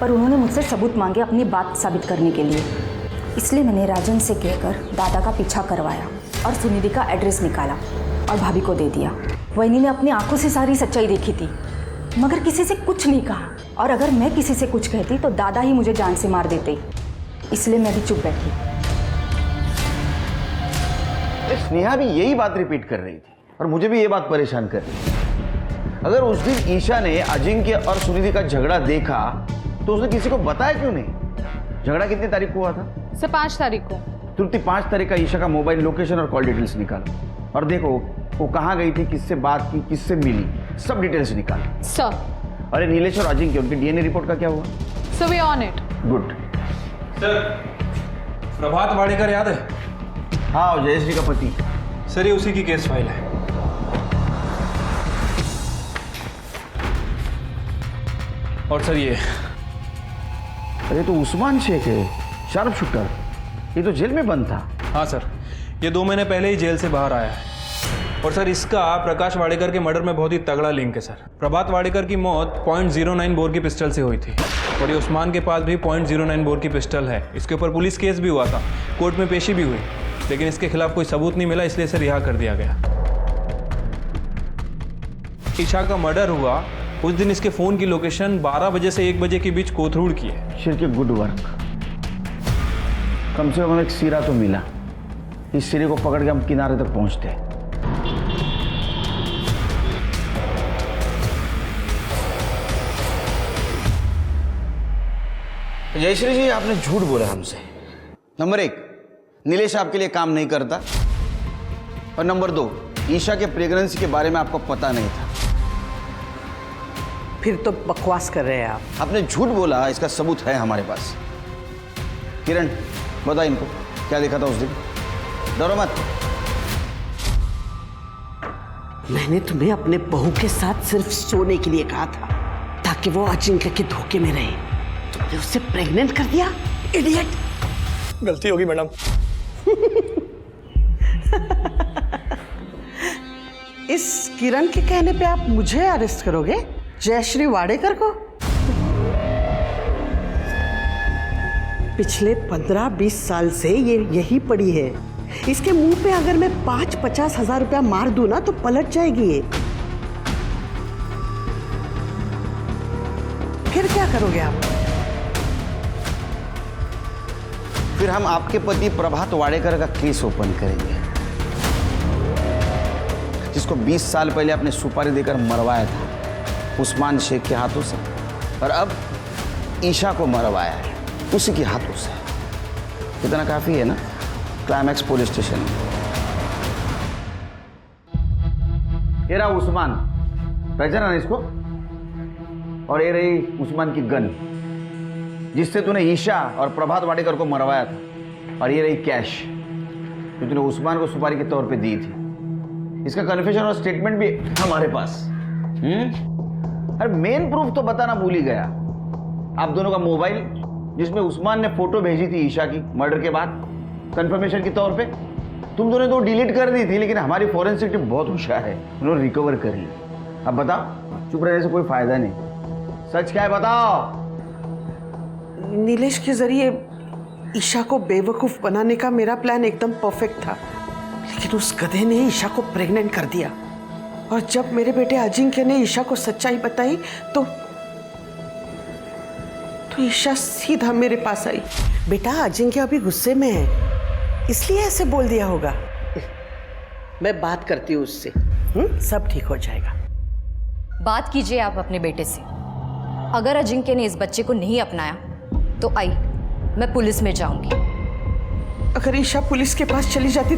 पर उन्होंने मुझसे सबूत मांगे अपनी बात साबित करने के लिए। इसलिए मैंने राजन से कहकर दादा का पीछा करवाया और सुनिधि का एड्रेस निकाला और भाभी को दे दिया। वहीनी ने अपनी आंखों से सारी सच्चाई देखी थी, मगर किसी से कुछ नहीं कहा, और अगर मैं किसी से कुछ कहती तो दादा ही मुझे जान से मार देते। इसलिए मैं भी चुप बैठी। स्नेहा भी यही बात रिपीट कर रही थी, और मुझे भी ये बात परेशान कर रही थी। अगर उस दिन ईशा ने अजिंक्य और सुनिधि का झगड़ा देखा तो उसने किसी को बताया क्यों नहीं? झगड़ा कितनी तारीख को हुआ था? सर 5 तारीख को। तुरंत 5 तारीख का ईशा का मोबाइल लोकेशन और कॉल डिटेल्स निकालो और देखो वो कहाँ गई थी, किससे बात की, किससे मिली, सब डिटेल्स निकालो। सर। अरे नीलेश और अजिंक्य उनके डीएनए रिपोर्ट का क्या हुआ? Sir we on it. Good. Sir Prabhat Wadekar याद है? हाँ, जयश्री का पति। सर ये उसी की केस फाइल है। और सर ये, अरे तो उस्मान शेख है, शार्प शूटर, ये तो जेल में बंद था। हाँ सर, ये 2 महीने पहले ही जेल से बाहर आया है। और सर इसका प्रकाश वाडेकर के मर्डर में बहुत ही तगड़ा लिंक है सर। प्रभात वाडेकर की मौत .09 बोर की पिस्टल से हुई थी और ये उस्मान के पास भी .09 बोर की पिस्टल है। इसके ऊपर पुलिस केस भी हुआ था, कोर्ट में पेशी भी हुई, लेकिन इसके खिलाफ कोई सबूत नहीं मिला, इसलिए इसे रिहा कर दिया गया। ईशा का मर्डर हुआ उस दिन इसके फोन की लोकेशन 12 बजे से 1 बजे के बीच कोथरूड की है। शिर गुड वर्क, कम से कम एक सिरा तो मिला। इस सिरे को पकड़ के हम किनारे तक पहुंचते हैं। जयश्री जी, आपने झूठ बोला हमसे। नंबर 1, नीलेश आपके लिए काम नहीं करता, और नंबर 2, ईशा के प्रेगनेंसी के बारे में आपको पता नहीं था। फिर तो बकवास कर रहे हैं आप। आपने झूठ बोला, इसका सबूत है हमारे पास। किरण, बता इनको क्या देखा था उस दिन। डरो मत। मैंने तुम्हें अपने बहू के साथ सिर्फ सोने के लिए कहा था ताकि वो अजिंक्य के धोखे में रहे। तुमने उससे प्रेग्नेंट कर दिया, इडियट। गलती होगी मैडम। इस किरण के कहने पे आप मुझे अरेस्ट करोगे, जयश्री वाडेकर को? पिछले 15-20 साल से ये यही पड़ी है। इसके मुंह पे अगर मैं 5-50 हजार रुपया मार दूं ना तो पलट जाएगी ये। फिर क्या करोगे आप? फिर हम आपके पति प्रभात वाडेकर का केस ओपन करेंगे, जिसको 20 साल पहले आपने सुपारी देकर मरवाया था उस्मान शेख के हाथों से, और अब ईशा को मरवाया है उसी के हाथों से। इतना काफी है ना? Climax police station. ये रहा उस्मान, पहचाना ना इसको? और ये रही उस्मान की गन जिससे तूने ईशा और प्रभात वाडेकर को मरवाया था, और ये रही कैश जो तूने उस्मान को सुपारी के तौर पे दी थी। इसका कन्फेशन और स्टेटमेंट भी हमारे पास। अरे मेन प्रूफ तो बताना भूल ही गया। आप दोनों का मोबाइल जिसमें उस्मान ने फोटो भेजी थी ईशा की मर्डर के बाद कंफर्मेशन के तौर पे। तुम दोनों तो डिलीट कर दी थी, लेकिन हमारी फॉरेंसिक टीम बहुत होशियार है, उन्होंने रिकवर कर ली। अब बताओ, चुप रहने से कोई फायदा नहीं। सच क्या है बताओ। नीलेश के जरिए ईशा को बेवकूफ बनाने का मेरा प्लान एकदम परफेक्ट था, लेकिन उस गधे ने ईशा को प्रेग्नेंट कर दिया। और जब मेरे बेटे अजिंक्य ने ईशा को सच्चाई बताई तो ईशा सीधा मेरे पास आई। बेटा, अजिंक्य अभी गुस्से में है, इसलिए ऐसे बोल दिया होगा। मैं बात करती हूँ उससे, सब ठीक हो जाएगा। बात कीजिए आप अपने बेटे से। अगर अजिंक्य ने इस बच्चे को नहीं अपनाया तो आई, मैं पुलिस में जाऊंगी। अगर ईशा पुलिस के पास चली जाती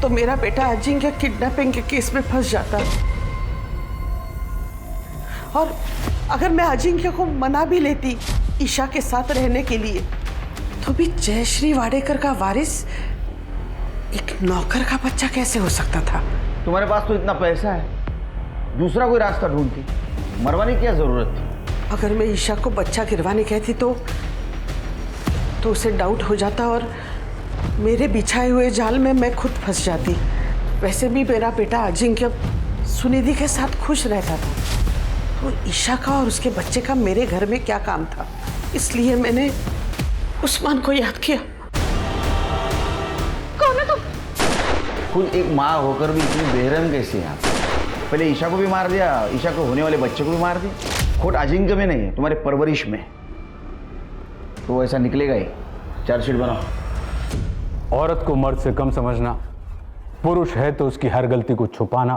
तो मेरा बेटा अजिंक्य किडनैपिंग के केस में फंस जाता। और अगर मैं अजिंक्य को मना भी लेती ईशा के साथ रहने के लिए, तो भी जयश्री वाडेकर का वारिस एक नौकर का बच्चा कैसे हो सकता था? तुम्हारे पास तो इतना पैसा है, दूसरा कोई रास्ता ढूंढती, मरवाने की क्या जरूरत थी? अगर मैं ईशा को बच्चा गिरवाने कहती तो उसे डाउट हो जाता और मेरे बिछाए हुए जाल में मैं खुद फंस जाती। वैसे भी मेरा बेटा अजिंक्य सुनिधि के साथ खुश रहता था, तो ईशा का और उसके बच्चे का मेरे घर में क्या काम था? इसलिए मैंने उस्मान को याद किया। कौन है तुम? खुद एक माँ होकर भी इतनी बेरहम कैसे हैं आप? पहले ईशा को भी मार दिया, ईशा को होने वाले बच्चे को भी मार दिया। खोट अजिंक्य में नहीं, तुम्हारे परवरिश में। तो ऐसा निकलेगा ही। चार्जशीट बनाओ। औरत को मर्द से कम समझना, पुरुष है तो उसकी हर गलती को छुपाना,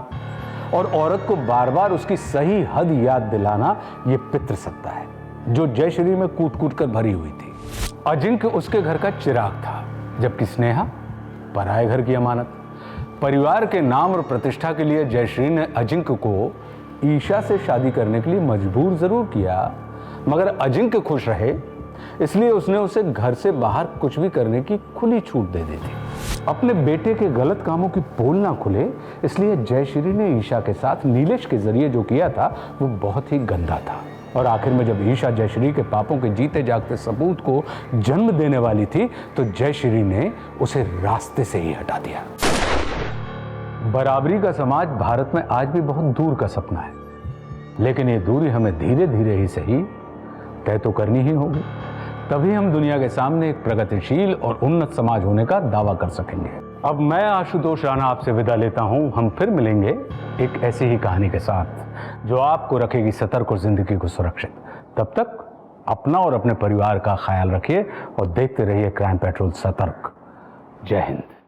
और औरत को बार बार उसकी सही हद याद दिलाना, ये पितृसत्ता है जो जयश्री में कूट कूट कर भरी हुई थी। अजिंक्य उसके घर का चिराग था, जबकि स्नेहा पराए घर की अमानत। परिवार के नाम और प्रतिष्ठा के लिए जयश्री ने अजिंक्य को ईशा से शादी करने के लिए मजबूर जरूर किया, मगर अजिंक्य खुश रहे इसलिए उसने उसे घर से बाहर कुछ भी करने की खुली छूट दे दी थी। अपने बेटे के गलत कामों की पोल ना खुले इसलिए जयश्री ने ईशा के साथ नीलेश के जरिए जो किया था वो बहुत ही गंदा था। और आखिर में जब ईशा जयश्री के पापों के जीते जागते सबूत को जन्म देने वाली थी तो जयश्री ने उसे रास्ते से ही हटा दिया। बराबरी का समाज भारत में आज भी बहुत दूर का सपना है, लेकिन ये दूरी हमें धीरे धीरे ही सही तय तो करनी ही होगी, तभी हम दुनिया के सामने एक प्रगतिशील और उन्नत समाज होने का दावा कर सकेंगे। अब मैं आशुतोष राणा आपसे विदा लेता हूं। हम फिर मिलेंगे एक ऐसी ही कहानी के साथ जो आपको रखेगी सतर्क और जिंदगी को सुरक्षित। तब तक अपना और अपने परिवार का ख्याल रखिए और देखते रहिए क्राइम पेट्रोल सतर्क। जय हिंद।